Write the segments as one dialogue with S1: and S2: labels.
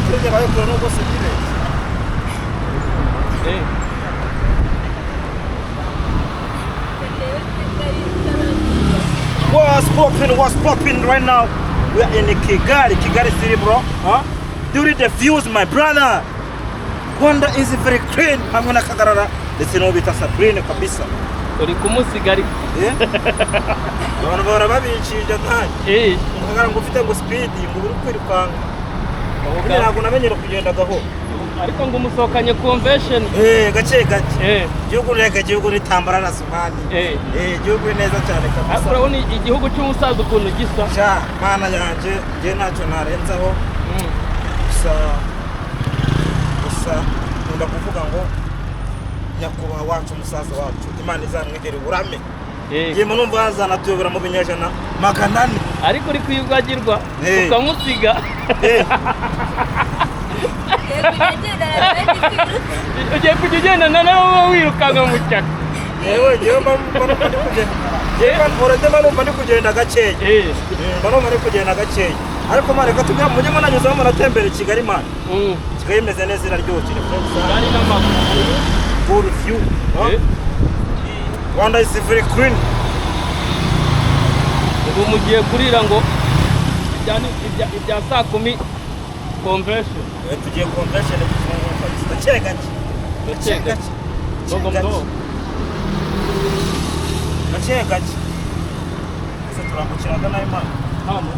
S1: turya bayikora no gose bibe What's popping right now? We are in Kigali city, bro. Huh? During the views, my brother. Rwanda is very clean. Hamwe na kagarara ndetse no bita Sabrine kabisa.
S2: Uri kumusigari.
S1: Abantu bahora babicije ntaye. Ngara ngo ufite ngo speed ngo uri kwirukanga. Ntabwo namenyera kugenda gaho.
S2: Ariko ngo umusohokanye convention.
S1: Gace gace. Gihugu ritambara na Somali. Gihugu neza cyane kabisa.
S2: Urabona igihugu cy'umusaza ukuntu gisa.
S1: Sha mana yanje je ntacyo narenzaho. Nda kuvuga ngo nyakuba wacu umusaza wacu Imana izamwegere urame. Yemo numva hazana tuyobora mu binyajana maganani.
S2: Ariko uri kwibwagirwa ukamusiga. Ugiye kugenda nawe wirukanga mu cyaka.
S1: Yewe mbona ndi kugenda. Yewe uretse numva ndi kugenda gakeye. Mbona ndi kugenda gakeye. Ariko mare gatumya mujye munanyuza mu natembere Kigali man. Kigali meze neza iraryoshye.
S2: Kigali n'amakuru.
S1: Good view. Rwanda is very clean.
S2: Ubu mugiye kurira ngo ibya saa 10 convention.
S1: Tugiye convention gake gake. Ese turamukiraga nayo man.
S2: Hano.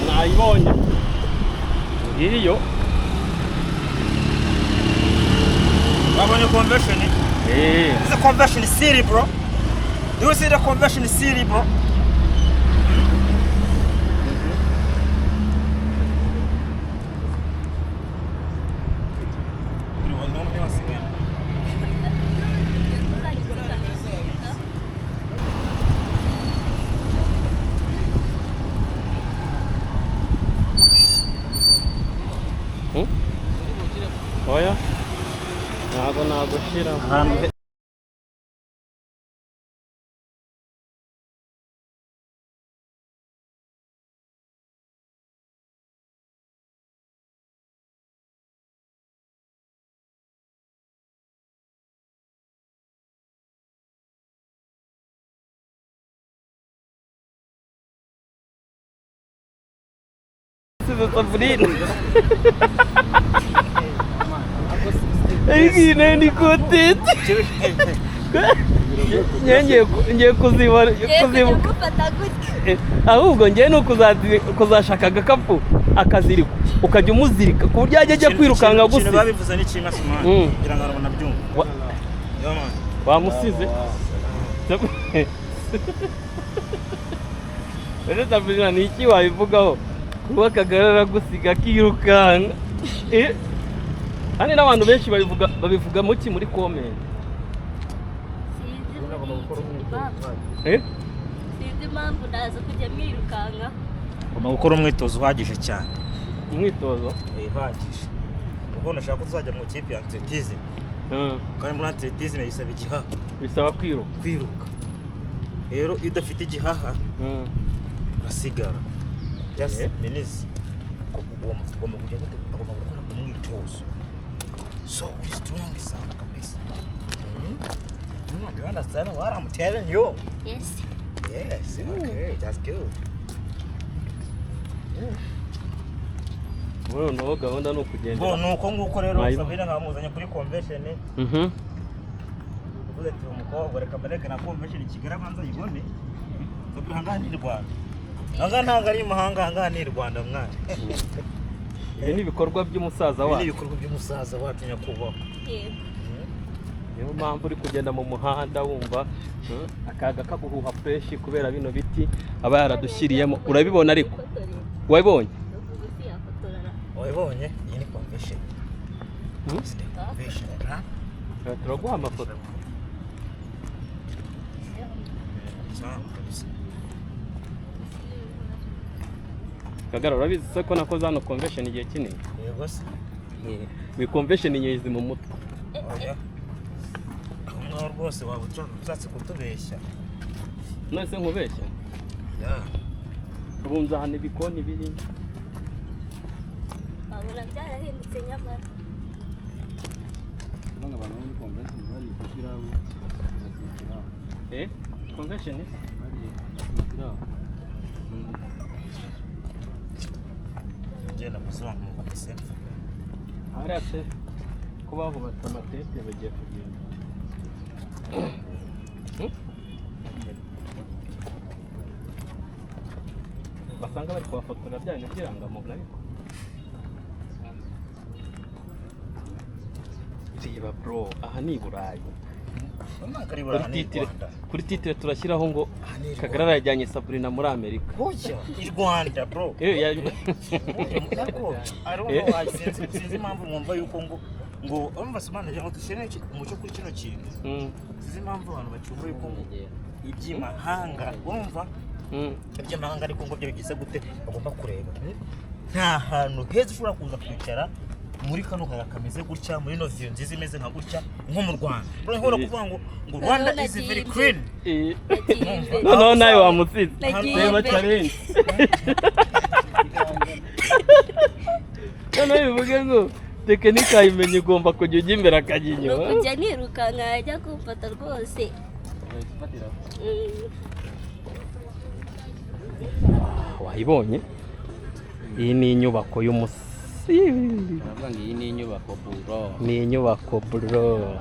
S2: Naibonye. Iriyo.
S1: Wabonye convention? It's a convention city, bro. Do you see the convention city, bro?
S2: Oya. Ntabwo shira. Sabrine. Ay, nani kote. Ngiye kuziba. Ahubwo ngiye no kuzashaka agakapu akaziriko ukajya umuzirika ku buryo ajya kwirukanga gusa.
S1: Babivuze ni kimwe Somali. Ngira ngo arabona byumva.
S2: Wamusize. Bene Sabrine ni iki wabivugaho? Kuba kagarara gusiga kirukanga. Hani n'abantu benshi babivuga muki muri comment.
S3: Sinzi impamvu ndaza kujya mwirukanga.
S1: Ugomba gukora umwitozo uhagije cyane.
S2: Umwitozo?
S1: Uhagije. Ubwo nashaka kuzajya mu kipe ya atletism. Kandi muri atletism bisaba igihaha.
S2: Bisaba kwiruka.
S1: Rero iyo udafite igihaha urasigara. Just minutes. Ugomba kujya gukora umwitozo. So strong sana kabisa. You understand what I'm telling you?
S3: Yes.
S1: Yes. Okay, that's good.
S2: Bueno, no gahunda no kugenda.
S1: Bo nuko nguko rero Sabrine nkamuzanye kuri convention. Uvuze ati umukobwa reka bareke na convention Kigali abanza yibone. Sabrine hangana ni Rwanda. Ntabwo ari imahanga hangana ni Rwanda mwana.
S2: Ibi ni ibikorwa by'umusaza wacu.
S1: Ibi ni ibikorwa by'umusaza wacu nyakubahwa.
S3: Yego.
S2: Niyo mpamvu uri kugenda mu muhanda wumva akaga kaguhuha fresh kubera bino biti aba yaradushyiriyemo. Urabibona ariko? Wabibonye?
S1: Wabibonye? Iyi ni convention. Convention,
S2: turaguha amafoto. Kagara urabizi se ko nakoze hano convention igihe kinini?
S1: Yego se.
S2: Iyi convention nyezi mu mutwe.
S1: Oya. Aho rwose waba utsatse kutubeshya.
S2: Nase nkubeshya?
S1: Ya.
S2: Ubunza hano ibikoni biri.
S3: Abona byarahindutse nyamara.
S4: Banga abantu muri convention bari kugiraho.
S2: Convention
S4: bari kugiraho.
S1: Genda musobanura mu bakisema.
S2: Arase ko bavubatse amatete bagiye kugenda. Basanga bari kubafotora byane by'irangamuntu ariko. Reba bro, aha ni Burayi. Kuri titre turashyiraho ngo Kagarara yajyanye Sabrine muri Amerika.
S1: Oya, i Rwanda bro. Sinzi impamvu mwumva yuko ngo urumva simana ngo dushene umuco kuri kino kintu. Sinzi impamvu abantu bacumba yuko ngo iby'imahanga urumva iby'imahanga ariko ngo byo bigize gute bagomba kureba. Nta hantu heza ushobora kuza kwicara muri kano kaga kameze gutya muri no view nziza imeze nka gutya nko mu Rwanda. Bro nkora kuvuga ngo Rwanda is very clean.
S2: No nayo wamutsitse. Reba challenge. Kana bivuge ngo tekinika imenye ugomba kujya ujya imbere akajinyo.
S3: No kujya nirukanka ajya kumfata rwose.
S2: Wayibonye? Iyi ni inyubako y'umusi.
S4: Nabanga iyi ni inyubako bro.
S2: Ni inyubako bro.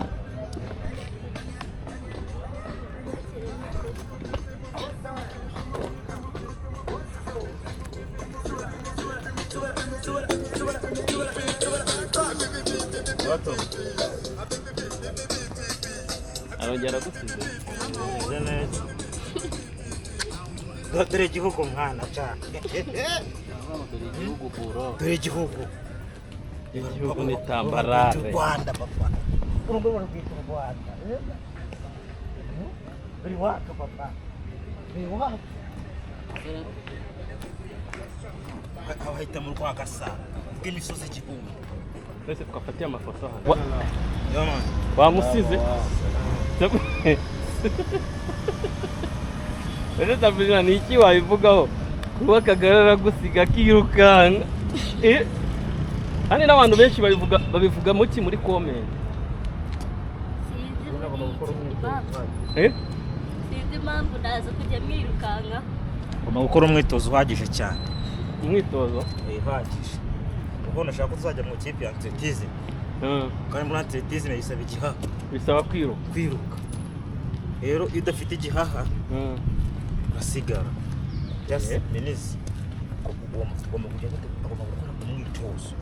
S2: Arongera gusize.
S1: Dore igihugu mwana cyane. Dore igihugu.
S2: Igihugu ni tambarare.
S1: Rwanda papa. Urumva rwitwa Rwanda. Buri wako papa. Buri wako. Abahita mu Rwagasa. Bw'imisozi igihugu.
S2: Twese twafatiye amafoto hano.
S1: Yama.
S2: Wamusize? Bene Sabrine ni iki wabivugaho? Kuba Kagarara gusiga kirukanka. Hani n'abantu benshi babivuga muki muri comment.
S3: Sinzi impamvu ndaza kujya mwirukanka.
S1: Ugomba gukora umwitozo uhagije cyane.
S2: Umwitozo?
S1: Uhagije. Ubwo nashaka kuzajya mu kipe ya atletism. Kandi muri atletism bisaba igihaha.
S2: Bisaba kwiruka.
S1: Rero iyo udafite igihaha urasigara. Just minutes. Ugomba kujya gukora umwitozo.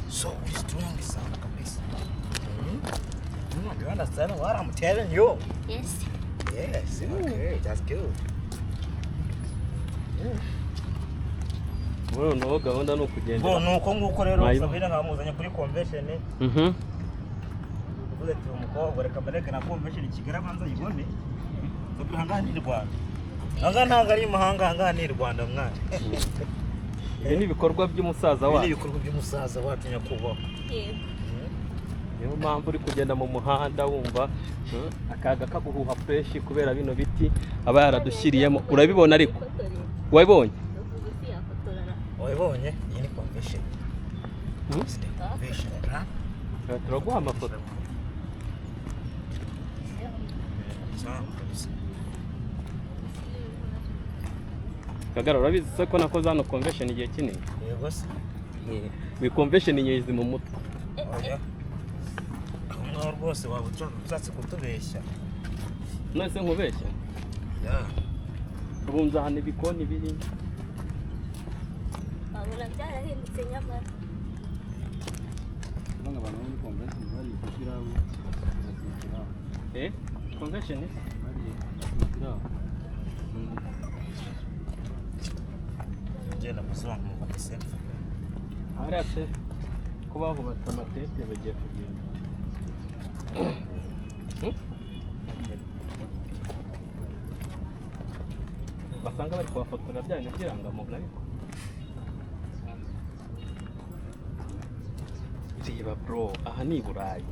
S1: So strong sana kabisa. You understand what I'm telling you?
S3: Yes.
S1: Yes, okay, that's good.
S2: Bro, no gahunda no kugenda.
S1: Bo nuko nguko rero Sabrine nkamuzanye kuri convention. Uvuze ati umukobwa reka bareke na convention Kigali abanza yibone. Sabrine hangana ni Rwanda. Hangana ari mahanga hangana ni Rwanda mwana.
S2: Ibi ni ibikorwa by'umusaza wacu.
S1: Ibi ni ibikorwa by'umusaza wacu nyakubahwa.
S2: Niyo mpamvu uri kugenda mu muhanda wumva akaga kaguhuha fresh kubera bino biti aba yaradushyiriyemo. Urabibona ariko? Wabibonye?
S1: Wabibonye? Iyi ni convention. Convention, ha?
S2: Turaguha amafoto. Kagarara urabizi se ko nakoze hano convention igihe kinini?
S1: Yego se.
S2: Iyi convention nyezi mu mutwe.
S1: Oya. Aho rwose waba utsatse kutubeshya.
S2: Nase nkubeshya?
S1: Ya.
S2: Ubunza hano ibikoni biri.
S3: Abona byarahindutse nyamara.
S4: Banga abantu muri convention bari kugiraho.
S2: Convention?
S4: Bari kugiraho.
S1: Genda musobanura mu bakisema.
S2: Arase ko bavubatse amatete bagiye kugenda. Basanga bari kubafotora byane by'irangamuntu ariko. reba bro aha ni Burayi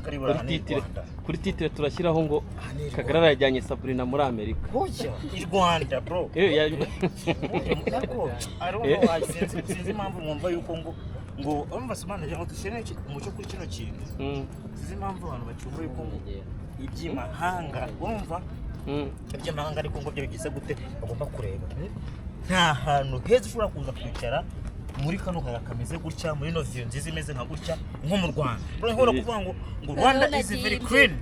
S1: Kari Burayi
S2: kuri titre turashyiraho ngo Kagarara yajyanye Sabrine muri Amerika
S1: hoya i Rwanda bro sinzi impamvu mwumva yuko ngo urumva simana cyangwa dushyire umuco kuri kino kintu sinzi impamvu abantu bacyumva yuko ngo iby'imahanga urumva iby'imahanga ariko ngo byo bigize gute bagomba kureba nta hantu heza ushobora kuza kwicara muri kano kaga kameze gutya muri no view nziza imeze nka gutya nko mu Rwanda bro nkora kuvuga ngo Rwanda is very clean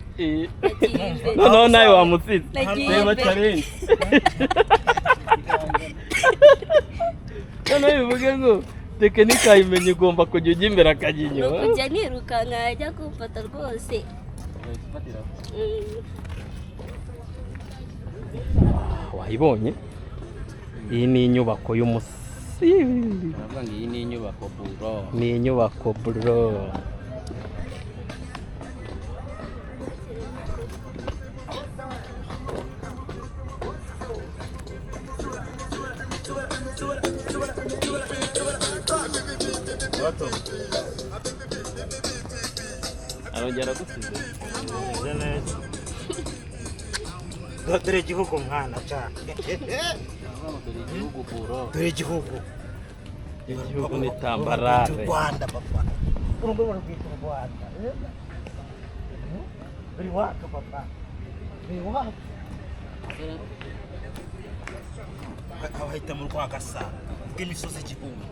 S2: no nawe wamutsitse reba challenge kana bivuge ngo tekinika imenye ugomba kujya ujya imbere akajya inyuma
S3: kujya nirukanka yajya kumfata rwose
S2: wayibonye iyi ni inyubako y'umusi
S4: Aravuga ngo iyi ni inyubako bro.
S2: Ni inyubako bro. Arongera gusize.
S1: Dore igihugu mwana cyane. Dore igihugu.
S2: Igihugu ni tambarare.
S1: Rwanda papa. Urumva rwitwa Rwanda. Biri waka papa. Biri waka. Abahita mu Rwagasa. Bw'imisozi igihumbi.